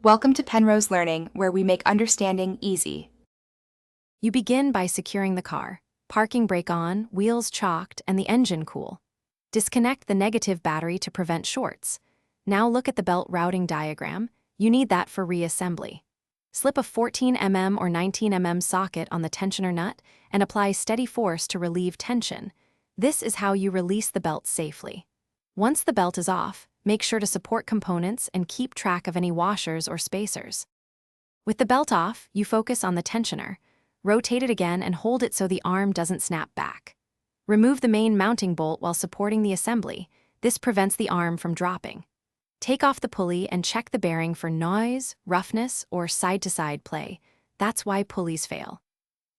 Welcome to Penrose Learning, where we make understanding easy. You begin by securing the car, parking brake on, wheels chalked, and the engine cool. Disconnect the negative battery to prevent shorts. Now look at the belt routing diagram. You need that for reassembly. Slip a 14 mm or 19 mm socket on the tensioner nut and apply steady force to relieve tension. This is how you release the belt safely. Once the belt is off, make sure to support components and keep track of any washers or spacers. With the belt off, you focus on the tensioner. Rotate it again and hold it so the arm doesn't snap back. Remove the main mounting bolt while supporting the assembly. This prevents the arm from dropping. Take off the pulley and check the bearing for noise, roughness, or side-to-side play. That's why pulleys fail.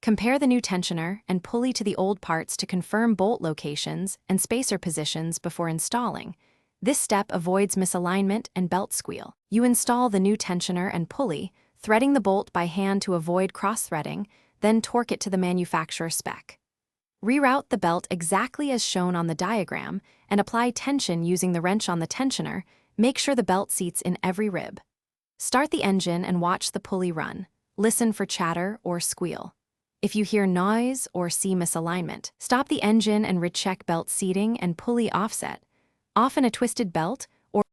Compare the new tensioner and pulley to the old parts to confirm bolt locations and spacer positions before installing. This step avoids misalignment and belt squeal. You install the new tensioner and pulley, threading the bolt by hand to avoid cross-threading, then torque it to the manufacturer spec. Reroute the belt exactly as shown on the diagram and apply tension using the wrench on the tensioner. Make sure the belt seats in every rib. Start the engine and watch the pulley run. Listen for chatter or squeal. If you hear noise or see misalignment, stop the engine and recheck belt seating and pulley offset. Often a twisted belt or...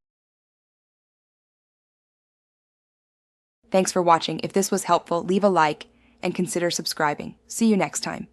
Thanks for watching. If this was helpful, leave a like and consider subscribing. See you next time.